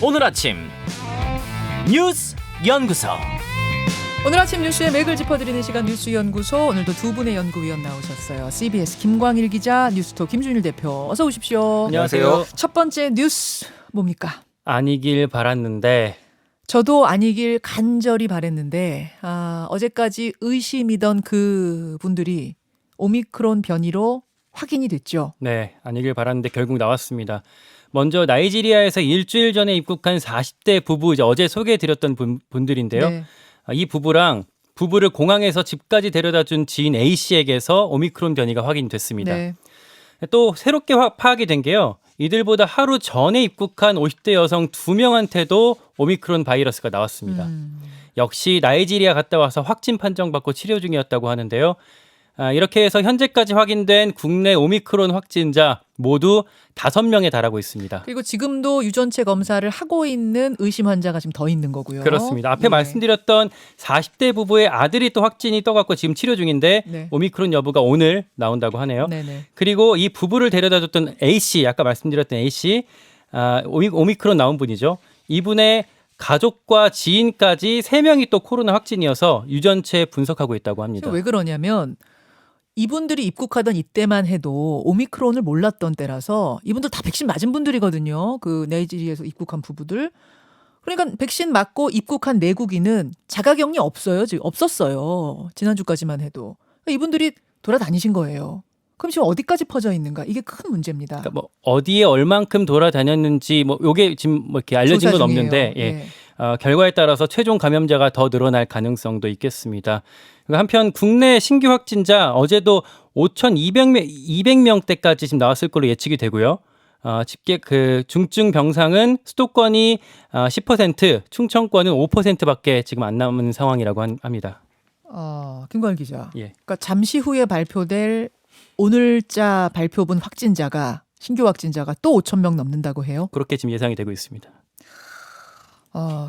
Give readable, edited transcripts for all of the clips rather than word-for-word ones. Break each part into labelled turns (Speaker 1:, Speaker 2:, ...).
Speaker 1: 오늘 아침 뉴스 연구소.
Speaker 2: 오늘 아침 뉴스의 맥을 짚어드리는 시간 뉴스연구소. 오늘도 두 분의 연구위원 나오셨어요. CBS 김광일 기자, 뉴스톱 김준일 대표. 어서 오십시오.
Speaker 1: 안녕하세요.
Speaker 2: 첫 번째 뉴스 뭡니까?
Speaker 1: 아니길 바랐는데.
Speaker 2: 저도 아니길 간절히 바랬는데 어제까지 의심이던 그 분들이 오미크론 변이로 확인이 됐죠.
Speaker 3: 네, 아니길 바랐는데 결국 나왔습니다. 먼저 나이지리아에서 일주일 전에 입국한 40대 부부, 이제 어제 소개해드렸던 분들인데요.
Speaker 2: 네.
Speaker 3: 이 부부랑 부부를 공항에서 집까지 데려다준 지인 A 씨에게서 오미크론 변이가 확인됐습니다.
Speaker 2: 네.
Speaker 3: 또 새롭게 파악이 된 게요. 이들보다 하루 전에 입국한 50대 여성 2명한테도 오미크론 바이러스가 나왔습니다. 역시 나이지리아 갔다 와서 확진 판정받고 치료 중이었다고 하는데요. 이렇게 해서 현재까지 확인된 국내 오미크론 확진자 모두 5명에 달하고 있습니다.
Speaker 2: 그리고 지금도 유전체 검사를 하고 있는 의심 환자가 지금 더 있는 거고요.
Speaker 3: 그렇습니다. 앞에
Speaker 2: 네.
Speaker 3: 말씀드렸던 40대 부부의 아들이 또 확진이 떠갖고 지금 치료 중인데
Speaker 2: 네.
Speaker 3: 오미크론 여부가 오늘 나온다고 하네요.
Speaker 2: 네네.
Speaker 3: 그리고 이 부부를 데려다줬던 A씨, 아까 말씀드렸던 A씨, 오미크론 나온 분이죠. 이분의 가족과 지인까지 3명이 또 코로나 확진이어서 유전체 분석하고 있다고 합니다.
Speaker 2: 왜 그러냐면 이분들이 입국하던 이때만 해도 오미크론을 몰랐던 때라서 이분들 다 백신 맞은 분들이거든요. 그 나이지리아에서 입국한 부부들. 그러니까 백신 맞고 입국한 내국인은 자가격리 없어요. 지금 없었어요. 지난주까지만 해도. 이분들이 돌아다니신 거예요. 그럼 지금 어디까지 퍼져 있는가? 이게 큰 문제입니다.
Speaker 3: 그러니까 뭐 어디에 얼만큼 돌아다녔는지 뭐 요게 지금 뭐 이렇게 알려진 건
Speaker 2: 조사 중이에요.
Speaker 3: 없는데
Speaker 2: 네.
Speaker 3: 결과에 따라서 최종 감염자가 더 늘어날 가능성도 있겠습니다. 한편 국내 신규 확진자 어제도 5,200명대까지 지금 나왔을 걸로 예측이 되고요. 집계 그 중증 병상은 수도권이 10%, 충청권은 5%밖에 지금 안 남은 상황이라고 합니다.
Speaker 2: 김광일 기자.
Speaker 3: 예.
Speaker 2: 그러니까 잠시 후에 발표될 오늘자 발표분 확진자가 신규 확진자가 또 5,000명 넘는다고 해요.
Speaker 3: 그렇게 지금 예상이 되고 있습니다.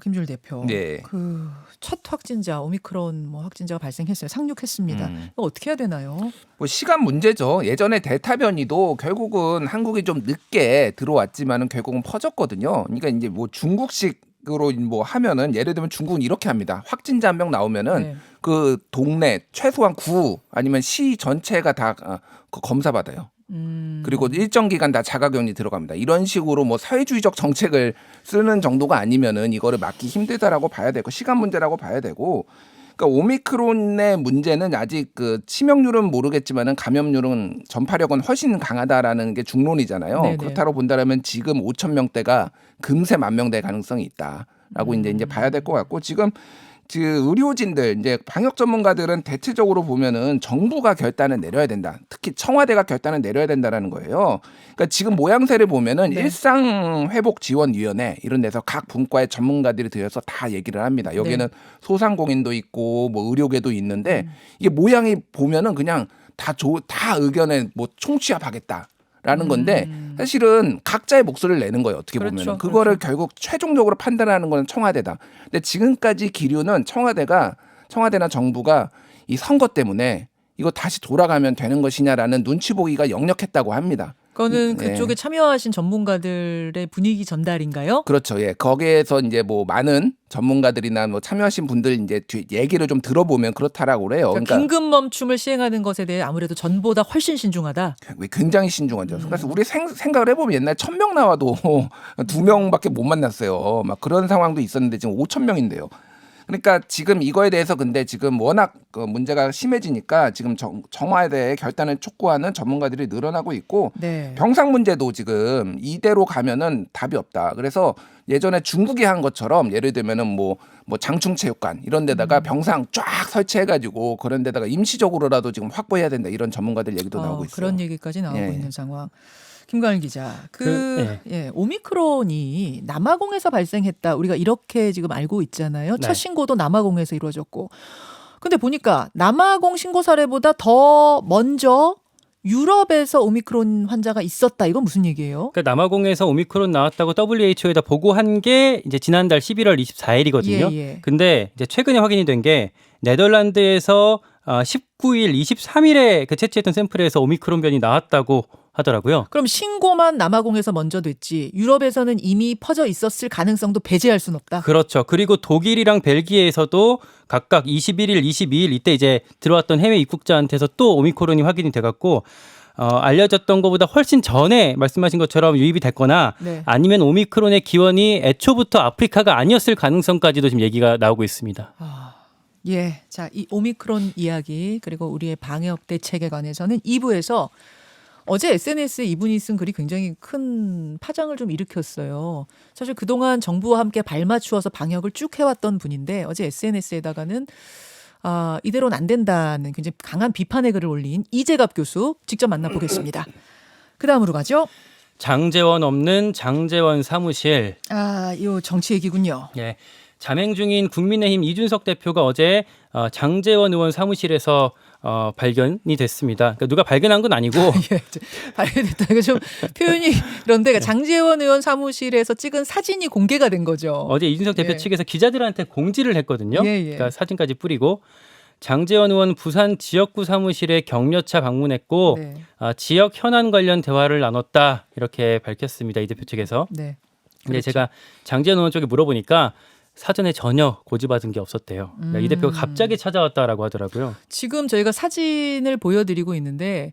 Speaker 2: 김준일 대표.
Speaker 1: 네.
Speaker 2: 그 첫 확진자 오미크론 확진자가 발생했어요. 상륙했습니다. 이거 어떻게 해야 되나요?
Speaker 4: 뭐 시간 문제죠. 예전에 델타 변이도 결국은 한국이 좀 늦게 들어왔지만은 결국은 퍼졌거든요. 그러니까 이제 뭐 중국식으로 뭐 하면은 예를 들면 중국은 이렇게 합니다. 확진자 한 명 나오면은
Speaker 2: 네.
Speaker 4: 그 동네 최소한 구 아니면 시 전체가 다 검사 받아요. 그리고 일정 기간 다 자가격리 들어갑니다. 이런 식으로 뭐 사회주의적 정책을 쓰는 정도가 아니면은 이거를 막기 힘들다라고 봐야 되고 시간 문제라고 봐야 되고. 그러니까 오미크론의 문제는 아직 그 치명률은 모르겠지만은 감염률은 전파력은 훨씬 강하다라는 게 중론이잖아요.
Speaker 2: 네네.
Speaker 4: 그렇다고 본다면 지금 5,000명대가 금세 10,000명 될 가능성이 있다라고 이제 봐야 될 것 같고 지금 그 의료진들 이제 방역 전문가들은 대체적으로 보면은 정부가 결단을 내려야 된다. 특히 청와대가 결단을 내려야 된다라는 거예요. 그러니까 지금 모양새를 보면은
Speaker 2: 네.
Speaker 4: 일상회복지원위원회 이런 데서 각 분과의 전문가들이 들여서 다 얘기를 합니다. 여기는 소상공인도 있고 뭐 의료계도 있는데 이게 모양이 보면은 그냥 다 의견에 뭐 총취합하겠다. 라는 건데 사실은 각자의 목소리를 내는 거예요. 어떻게
Speaker 2: 그렇죠,
Speaker 4: 보면 그거를
Speaker 2: 그렇죠.
Speaker 4: 결국 최종적으로 판단하는 건 청와대다. 근데 지금까지 기류는 청와대나 정부가 이 선거 때문에 이거 다시 돌아가면 되는 것이냐라는 눈치 보기가 역력했다고 합니다.
Speaker 2: 그거는
Speaker 4: 네.
Speaker 2: 그쪽에 참여하신 전문가들의 분위기 전달인가요?
Speaker 4: 그렇죠. 예. 거기에서 이제 뭐 많은 전문가들이나 뭐 참여하신 분들 이제 얘기를 좀 들어보면 그렇다라고 그래요.
Speaker 2: 그러니까 긴급 멈춤을 시행하는 것에 대해 아무래도 전보다 훨씬 신중하다.
Speaker 4: 굉장히 신중하죠. 그래서 우리 생각을 해보면 옛날 1,000명 나와도 2명밖에 못 만났어요. 막 그런 상황도 있었는데 지금 5,000명인데요. 그러니까 지금 이거에 대해서 근데 지금 워낙 그 문제가 심해지니까 지금 청와대의 결단을 촉구하는 전문가들이 늘어나고 있고
Speaker 2: 네.
Speaker 4: 병상 문제도 지금 이대로 가면은 답이 없다. 그래서 예전에 중국이 한 것처럼 예를 들면은 뭐 장충체육관 이런 데다가 병상 쫙 설치해가지고 그런 데다가 임시적으로라도 지금 확보해야 된다. 이런 전문가들 얘기도 나오고 있어요.
Speaker 2: 그런 얘기까지 나오고
Speaker 4: 예.
Speaker 2: 있는 상황. 김광일 기자,
Speaker 3: 예.
Speaker 2: 오미크론이 남아공에서 발생했다. 우리가 이렇게 지금 알고 있잖아요.
Speaker 3: 네.
Speaker 2: 첫 신고도 남아공에서 이루어졌고. 근데 보니까 남아공 신고 사례보다 더 먼저 유럽에서 오미크론 환자가 있었다. 이건 무슨 얘기예요?
Speaker 3: 그러니까 남아공에서 오미크론 나왔다고 WHO에다 보고한 게 이제 지난달 11월 24일이거든요.
Speaker 2: 예, 예.
Speaker 3: 근데 이제 최근에 확인이 된 게 네덜란드에서 19일, 23일에 그 채취했던 샘플에서 오미크론 변이 나왔다고 하더라고요.
Speaker 2: 그럼 신고만 남아공에서 먼저 됐지 유럽에서는 이미 퍼져 있었을 가능성도 배제할 수는 없다.
Speaker 3: 그렇죠. 그리고 독일이랑 벨기에에서도 각각 21일, 22일 이때 이제 들어왔던 해외 입국자한테서 또 오미크론이 확인이 돼갖고 알려졌던 것보다 훨씬 전에 말씀하신 것처럼 유입이 됐거나
Speaker 2: 네.
Speaker 3: 아니면 오미크론의 기원이 애초부터 아프리카가 아니었을 가능성까지도 지금 얘기가 나오고 있습니다.
Speaker 2: 예, 자, 이 오미크론 이야기 그리고 우리의 방역 대책에 관해서는 2부에서 어제 SNS에 이분이 쓴 글이 굉장히 큰 파장을 좀 일으켰어요. 사실 그동안 정부와 함께 발맞추어서 방역을 쭉 해왔던 분인데 어제 SNS에다가는 이대로는 안 된다는 굉장히 강한 비판의 글을 올린 이재갑 교수 직접 만나보겠습니다. 그 다음으로 가죠.
Speaker 3: 장제원 없는 장제원 사무실.
Speaker 2: 요 정치 얘기군요.
Speaker 3: 예. 잠행 중인 국민의힘 이준석 대표가 어제 장제원 의원 사무실에서 발견이 됐습니다. 그러니까 누가 발견한 건 아니고
Speaker 2: 예, 발견됐다. 이거 좀 표현이 그런데 그러니까 장제원 의원 사무실에서 찍은 사진이 공개가 된 거죠.
Speaker 3: 어제 이준석 대표
Speaker 2: 예.
Speaker 3: 측에서 기자들한테 공지를 했거든요.
Speaker 2: 예, 예.
Speaker 3: 그러니까 사진까지 뿌리고 장제원 의원 부산 지역구 사무실에 격려차 방문했고
Speaker 2: 네.
Speaker 3: 지역 현안 관련 대화를 나눴다 이렇게 밝혔습니다. 이 대표 측에서.
Speaker 2: 네.
Speaker 3: 근데
Speaker 2: 그렇죠.
Speaker 3: 제가 장제원 의원 쪽에 물어보니까 사전에 전혀 고지받은 게 없었대요. 그러니까 이 대표가 갑자기 찾아왔다라고 하더라고요.
Speaker 2: 지금 저희가 사진을 보여드리고 있는데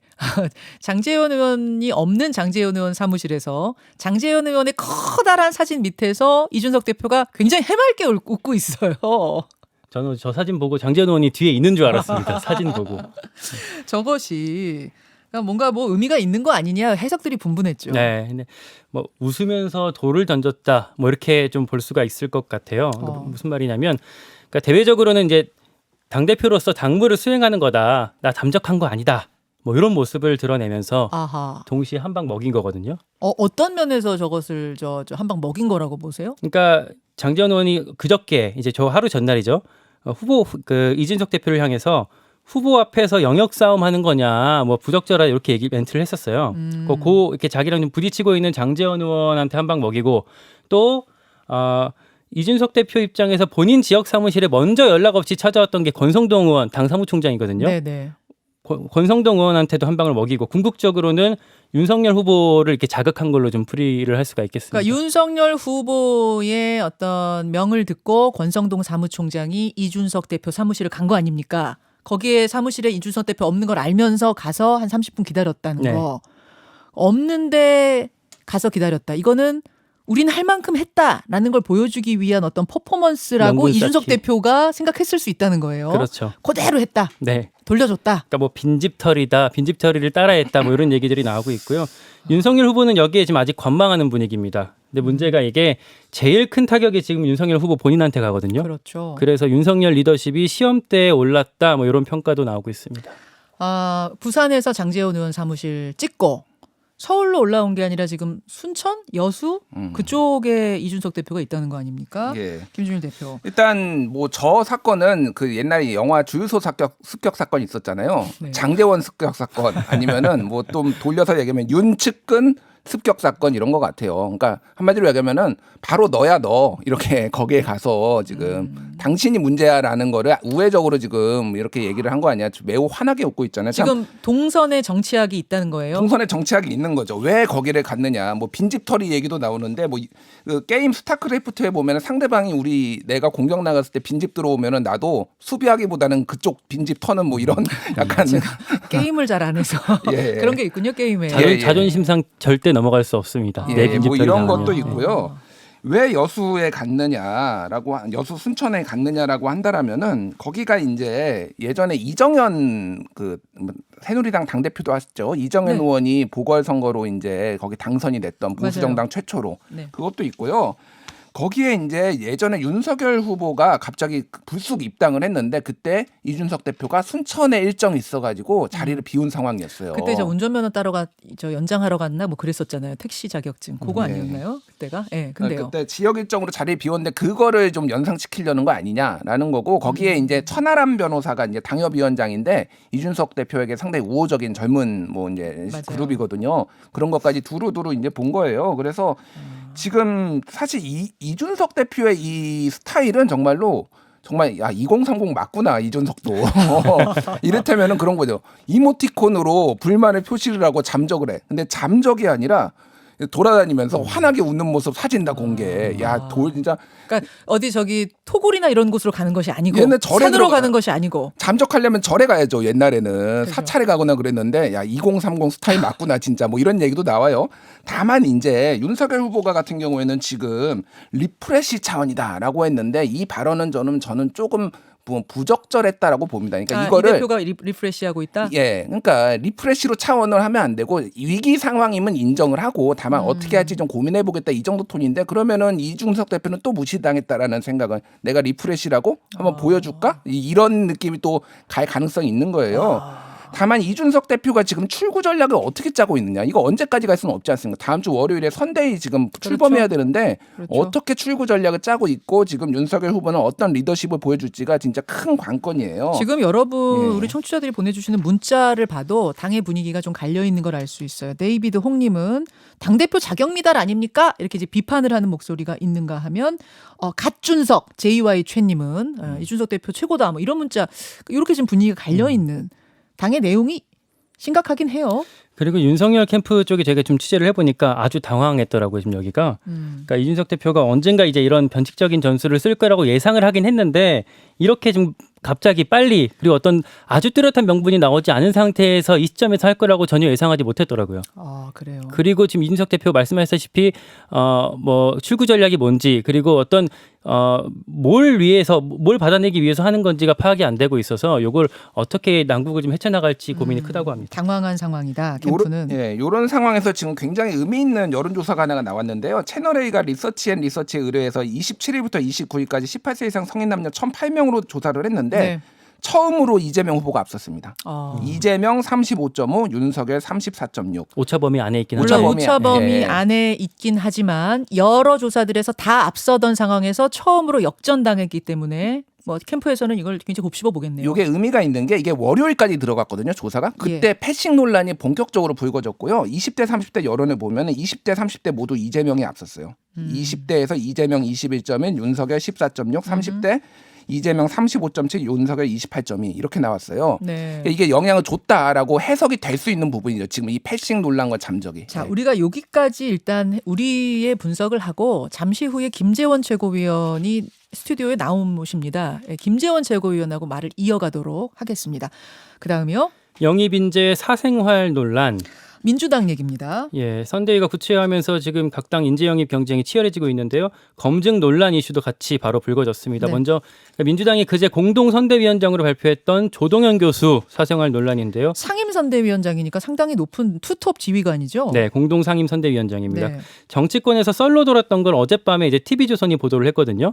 Speaker 2: 장제원 의원이 없는 장제원 의원 사무실에서 장제원 의원의 커다란 사진 밑에서 이준석 대표가 굉장히 해맑게 웃고 있어요.
Speaker 3: 저는 저 사진 보고 장제원 의원이 뒤에 있는 줄 알았습니다. 사진 보고.
Speaker 2: 저것이 뭔가 뭐 의미가 있는 거 아니냐 해석들이 분분했죠.
Speaker 3: 네, 근데 뭐 웃으면서 돌을 던졌다, 뭐 이렇게 좀 볼 수가 있을 것 같아요. 그러니까 무슨 말이냐면, 그러니까 대외적으로는 이제 당 대표로서 당무를 수행하는 거다, 나 잠적한 거 아니다, 뭐 이런 모습을 드러내면서
Speaker 2: 아하.
Speaker 3: 동시에 한 방 먹인 거거든요.
Speaker 2: 어떤 면에서 저것을 저 한 방 먹인 거라고 보세요?
Speaker 3: 그러니까 장제원 의원이 그저께 이제 저 하루 전날이죠. 후보 그 이준석 대표를 향해서 후보 앞에서 영역 싸움 하는 거냐, 뭐 부적절하다 이렇게 멘트를 했었어요. 이렇게 자기랑 좀 부딪히고 있는 장제원 의원한테 한 방 먹이고 또 이준석 대표 입장에서 본인 지역 사무실에 먼저 연락 없이 찾아왔던 게 권성동 의원 당 사무총장이거든요.
Speaker 2: 네네.
Speaker 3: 권성동 의원한테도 한 방을 먹이고 궁극적으로는 윤석열 후보를 이렇게 자극한 걸로 좀 풀이를 할 수가 있겠습니다.
Speaker 2: 그러니까 윤석열 후보의 어떤 명을 듣고 권성동 사무총장이 이준석 대표 사무실을 간 거 아닙니까? 거기에 사무실에 이준석 대표 없는 걸 알면서 가서 한 30분 기다렸다는
Speaker 3: 네.
Speaker 2: 거. 없는데 가서 기다렸다. 이거는 우리는 할 만큼 했다라는 걸 보여주기 위한 어떤 퍼포먼스라고
Speaker 3: 명분
Speaker 2: 이준석
Speaker 3: 쌓기.
Speaker 2: 대표가 생각했을 수 있다는 거예요.
Speaker 3: 그렇죠.
Speaker 2: 그대로 했다.
Speaker 3: 네.
Speaker 2: 돌려줬다.
Speaker 3: 그러니까 뭐 빈집털이다, 빈집털이를 따라했다, 뭐 이런 얘기들이 나오고 있고요. 윤석열 후보는 여기에 지금 아직 관망하는 분위기입니다. 근데 문제가 이게 제일 큰 타격이 지금 윤석열 후보 본인한테 가거든요.
Speaker 2: 그렇죠.
Speaker 3: 그래서 윤석열 리더십이 시험대에 올랐다, 뭐 이런 평가도 나오고 있습니다.
Speaker 2: 부산에서 장제원 의원 사무실 찍고 서울로 올라온 게 아니라 지금 순천, 여수 그쪽에 이준석 대표가 있다는 거 아닙니까?
Speaker 4: 예.
Speaker 2: 김준일 대표.
Speaker 4: 일단 뭐 저 사건은 그 옛날에 영화 주유소 습격 사건 있었잖아요.
Speaker 2: 네.
Speaker 4: 장제원 습격 사건 아니면은 뭐 좀 돌려서 얘기하면 윤측근 습격 사건 이런 것 같아요. 그러니까 한마디로 얘기하면은 바로 너야 너 이렇게 거기에 가서 지금 당신이 문제야라는 거를 우회적으로 지금 이렇게 얘기를 한 거 아니야? 매우 환하게 웃고 있잖아요. 참
Speaker 2: 지금 동선에 정치학이 있다는 거예요.
Speaker 4: 동선에 정치학이 있는 거죠. 왜 거기를 갔느냐. 뭐 빈집털이 얘기도 나오는데 뭐 그 게임 스타크래프트에 보면 상대방이 내가 공격 나갔을 때 빈집 들어오면은 나도 수비하기보다는 그쪽 빈집 터는 뭐 이런 약간
Speaker 2: 게임을 잘 안 해서
Speaker 4: 예.
Speaker 2: 그런 게 있군요 게임에.
Speaker 4: 예.
Speaker 3: 자존심상 절대 넘어갈 수 없습니다.
Speaker 4: 예,
Speaker 3: 내
Speaker 4: 뭐
Speaker 3: 빈집털이
Speaker 4: 이런
Speaker 3: 나오면.
Speaker 4: 것도 있고요. 왜 여수에 갔느냐라고 여수 순천에 갔느냐라고 한다라면은 거기가 이제 예전에 이정현 그 새누리당 당 대표도 하셨죠. 이정현
Speaker 2: 네.
Speaker 4: 의원이 보궐선거로 이제 거기 당선이 됐던 보수정당 최초로
Speaker 2: 네.
Speaker 4: 그것도 있고요. 거기에 이제 예전에 윤석열 후보가 갑자기 불쑥 입당을 했는데 그때 이준석 대표가 순천에 일정이 있어가지고 자리를 비운 상황이었어요.
Speaker 2: 그때 저 운전면허 따러 연장하러 갔나 뭐 그랬었잖아요. 택시 자격증 그거
Speaker 4: 네.
Speaker 2: 아니었나요? 그때가? 예. 네, 근데요.
Speaker 4: 그때 지역 일정으로 자리를 비웠는데 그거를 좀 연상시키려는 거 아니냐라는 거고 거기에 이제 천하람 변호사가 이제 당협위원장인데 이준석 대표에게 상당히 우호적인 젊은 뭐 이제
Speaker 2: 맞아요.
Speaker 4: 그룹이거든요. 그런 것까지 두루두루 이제 본 거예요. 그래서 지금 사실 이준석 대표의 이 스타일은 정말로 정말 야 2030 맞구나 이준석도 이를테면은 그런 거죠. 이모티콘으로 불만을 표시를 하고 잠적을 해. 근데 잠적이 아니라 돌아다니면서 환하게 웃는 모습 사진 다 공개. 야, 진짜
Speaker 2: 그러니까 어디 저기 토굴이나 이런 곳으로 가는 것이 아니고
Speaker 4: 얘는 절에
Speaker 2: 산으로
Speaker 4: 들어가-
Speaker 2: 가는 것이 아니고
Speaker 4: 잠적하려면 절에 가야죠. 옛날에는
Speaker 2: 그죠.
Speaker 4: 사찰에 가거나 그랬는데 야 2030 스타일 맞구나 진짜 뭐 이런 얘기도 나와요. 다만 이제 윤석열 후보가 같은 경우에는 지금 리프레시 차원이다라고 했는데 이 발언은 저는 조금 부적절했다라고 봅니다. 그러니까 이거를
Speaker 2: 이 대표가 리프레시하고 있다.
Speaker 4: 예, 그러니까 리프레시로 차원을 하면 안 되고 위기 상황이면 인정을 하고 다만 어떻게 할지 좀 고민해 보겠다 이 정도 톤인데 그러면은 이준석 대표는 또 무시당했다라는 생각은 내가 리프레시라고 한번 보여줄까 이런 느낌이 또 갈 가능성이 있는 거예요. 다만 이준석 대표가 지금 출구 전략을 어떻게 짜고 있느냐 이거 언제까지 갈 수는 없지 않습니까? 다음 주 월요일에 선대위 지금 출범해야 되는데
Speaker 2: 그렇죠.
Speaker 4: 어떻게 출구 전략을 짜고 있고 지금 윤석열 후보는 어떤 리더십을 보여줄지가 진짜 큰 관건이에요.
Speaker 2: 지금 여러분
Speaker 4: 예.
Speaker 2: 우리 청취자들이 보내주시는 문자를 봐도 당의 분위기가 좀 갈려 있는 걸 알 수 있어요. 데이비드 홍님은 당 대표 자격 미달 아닙니까? 이렇게 이제 비판을 하는 목소리가 있는가 하면 갓준석 JY 최님은 이준석 대표 최고다 뭐 이런 문자 이렇게 지금 분위기가 갈려 있는 당의 내용이 심각하긴 해요.
Speaker 3: 그리고 윤석열 캠프 쪽에 제가 좀 취재를 해보니까 아주 당황했더라고요. 지금 여기가. 그러니까 이준석 대표가 언젠가 이제 이런 변칙적인 전술을 쓸 거라고 예상을 하긴 했는데 이렇게 좀 갑자기 빨리 그리고 어떤 아주 뚜렷한 명분이 나오지 않은 상태에서 이 시점에서 할 거라고 전혀 예상하지 못했더라고요.
Speaker 2: 아 그래요.
Speaker 3: 그리고 지금 이준석 대표 말씀하셨다시피 뭐 출구 전략이 뭔지 그리고 어떤 뭘 위해서 뭘 받아내기 위해서 하는 건지가 파악이 안 되고 있어서 이걸 어떻게 난국을 좀 헤쳐나갈지 고민이 크다고 합니다.
Speaker 2: 당황한 상황이다. 캠프는.
Speaker 4: 요런 상황에서 지금 굉장히 의미 있는 여론조사가 하나가 나왔는데요. 채널A가 리서치에 의뢰해서 27일부터 29일까지 18세 이상 성인 남녀 1,008명으로 조사를 했는데
Speaker 2: 네.
Speaker 4: 처음으로 이재명 후보가 앞섰습니다. 이재명 35.5, 윤석열 34.6.
Speaker 3: 오차범위 안에 있긴
Speaker 2: 물론
Speaker 3: 한데
Speaker 2: 오차범위
Speaker 4: 예.
Speaker 2: 안에 있긴 하지만 여러 조사들에서 다 앞서던 상황에서 처음으로 역전당했기 때문에 뭐 캠프에서는 이걸 굉장히 곱씹어 보겠네요.
Speaker 4: 이게 의미가 있는 게 이게 월요일까지 들어갔거든요. 조사가. 그때 패싱 논란이 본격적으로 불거졌고요. 20대 30대 여론을 보면 20대 30대 모두 이재명이 앞섰어요. 20대에서 이재명 21.1, 윤석열 14.6, 30대 이재명 35.7, 윤석열 28.2 이렇게 나왔어요.
Speaker 2: 네.
Speaker 4: 이게 영향을 줬다라고 해석이 될 수 있는 부분이죠. 지금 이 패싱 논란과 잠적이.
Speaker 2: 자,
Speaker 4: 네.
Speaker 2: 우리가 여기까지 일단 우리의 분석을 하고 잠시 후에 김재원 최고위원이 스튜디오에 나오십니다. 김재원 최고위원하고 말을 이어가도록 하겠습니다. 그다음이요.
Speaker 3: 영입 인재 사생활 논란.
Speaker 2: 민주당 얘기입니다.
Speaker 3: 예, 선대위가 구체화하면서 지금 각 당 인재 영입 경쟁이 치열해지고 있는데요. 검증 논란 이슈도 같이 바로 불거졌습니다.
Speaker 2: 네.
Speaker 3: 먼저 민주당이 그제 공동 선대위원장으로 발표했던 조동현 교수 사생활 논란인데요.
Speaker 2: 상임선대위원장이니까 상당히 높은 투톱 지휘관이죠.
Speaker 3: 네, 공동 상임 선대위원장입니다.
Speaker 2: 네.
Speaker 3: 정치권에서 썰로 돌았던 걸 어젯밤에 이제 TV조선이 보도를 했거든요.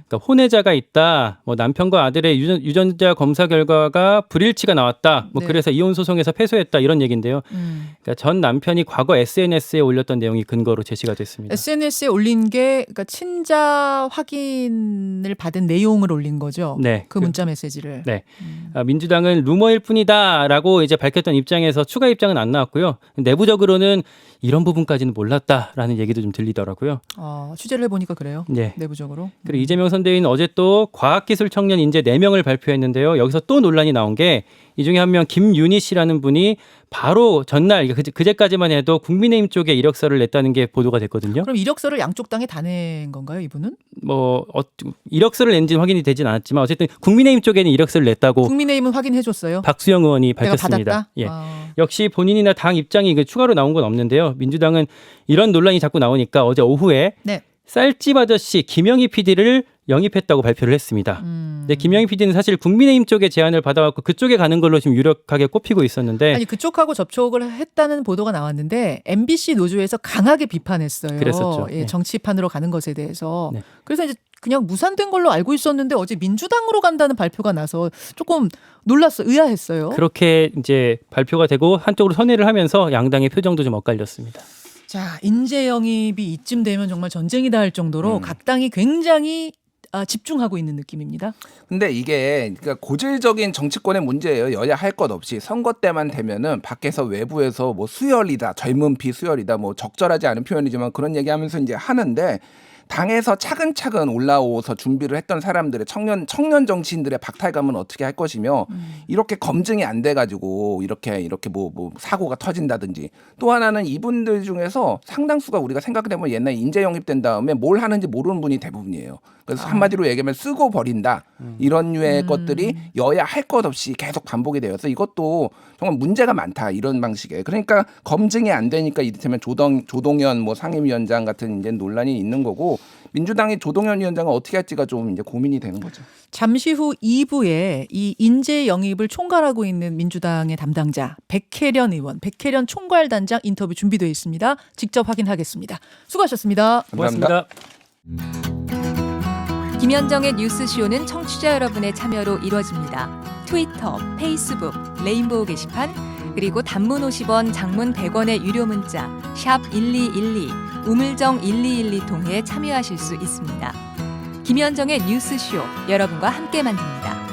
Speaker 3: 그러니까 혼외자가 있다. 뭐 남편과 아들의 유전자 검사 결과가 불일치가 나왔다. 뭐
Speaker 2: 네.
Speaker 3: 그래서 이혼 소송에서 패소했다 이런 얘기인데요. 그러니까 전 남편이 과거 SNS에 올렸던 내용이 근거로 제시가 됐습니다.
Speaker 2: SNS에 올린 게 그러니까 친자 확인을 받은 내용을 올린 거죠.
Speaker 3: 네,
Speaker 2: 그 문자 메시지를.
Speaker 3: 네. 민주당은 루머일 뿐이다라고 이제 밝혔던 입장에서 추가 입장은 안 나왔고요. 내부적으로는 이런 부분까지는 몰랐다라는 얘기도 좀 들리더라고요.
Speaker 2: 취재를 해보니까 그래요.
Speaker 3: 네.
Speaker 2: 내부적으로.
Speaker 3: 그리고 이재명 선대위는 어제 또 과학기술 청년 인재 4명을 발표했는데요. 여기서 또 논란이 나온 게 이 중에 한 명 김윤희 씨라는 분이 바로 전날 그제까지만 해도 국민의힘 쪽에 이력서를 냈다는 게 보도가 됐거든요.
Speaker 2: 그럼 이력서를 양쪽 당에 다 낸 건가요, 이분은?
Speaker 3: 뭐 이력서를 낸지는 확인이 되진 않았지만 어쨌든 국민의힘 쪽에는 이력서를 냈다고
Speaker 2: 국민의힘은 확인해줬어요.
Speaker 3: 박수영 의원이
Speaker 2: 내가
Speaker 3: 밝혔습니다.
Speaker 2: 받았다.
Speaker 3: 예. 역시 본인이나 당 입장이 추가로 나온 건 없는데요. 민주당은 이런 논란이 자꾸 나오니까 어제 오후에
Speaker 2: 네.
Speaker 3: 쌀집 아저씨 김영희 PD를 영입했다고 발표를 했습니다. 근데 김영희 PD는 사실 국민의힘 쪽에 제안을 받아왔고 그쪽에 가는 걸로 지금 유력하게 꼽히고 있었는데
Speaker 2: 아니 그쪽하고 접촉을 했다는 보도가 나왔는데 MBC 노조에서 강하게 비판했어요.
Speaker 3: 그랬었죠.
Speaker 2: 예,
Speaker 3: 네.
Speaker 2: 정치판으로 가는 것에 대해서.
Speaker 3: 네.
Speaker 2: 그래서 이제 그냥 무산된 걸로 알고 있었는데 어제 민주당으로 간다는 발표가 나서 조금 놀랐어요. 의아했어요.
Speaker 3: 그렇게 이제 발표가 되고 한쪽으로 선회를 하면서 양당의 표정도 좀 엇갈렸습니다.
Speaker 2: 자, 인재 영입이 이쯤 되면 정말 전쟁이다 할 정도로 각 당이 굉장히 집중하고 있는 느낌입니다.
Speaker 4: 근데 이게 그러니까 고질적인 정치권의 문제예요. 여야 할 것 없이 선거 때만 되면은 밖에서 외부에서 뭐 수혈이다, 젊은 피 수혈이다, 뭐 적절하지 않은 표현이지만 그런 얘기하면서 이제 하는데 당에서 차근차근 올라오서 준비를 했던 사람들의 청년 정치인들의 박탈감은 어떻게 할 것이며 이렇게 검증이 안 돼가지고 이렇게 뭐 사고가 터진다든지 또 하나는 이분들 중에서 상당수가 우리가 생각을 해보면 옛날에 인재 영입된 다음에 뭘 하는지 모르는 분이 대부분이에요. 그래서 한마디로 얘기하면 쓰고 버린다 이런 류의 것들이 여야 할 것 없이 계속 반복이 되어서 이것도 정말 문제가 많다 이런 방식에 그러니까 검증이 안 되니까 이를테면 조동연 뭐 상임위원장 같은 이제 논란이 있는 거고 민주당이 조동연 위원장을 어떻게 할지가 좀 이제 고민이 되는 거죠.
Speaker 2: 잠시 후 2부에 이 인재 영입을 총괄하고 있는 민주당의 담당자 백혜련 의원, 백혜련 총괄단장 인터뷰 준비되어 있습니다. 직접 확인하겠습니다. 수고하셨습니다.
Speaker 4: 감사합니다.
Speaker 3: 고맙습니다.
Speaker 5: 김현정의 뉴스쇼는 청취자 여러분의 참여로 이루어집니다. 트위터, 페이스북, 레인보우 게시판, 그리고 단문 50원, 장문 100원의 유료 문자 샵 1212, 우물정 1212 통해 참여하실 수 있습니다. 김현정의 뉴스쇼, 여러분과 함께 만듭니다.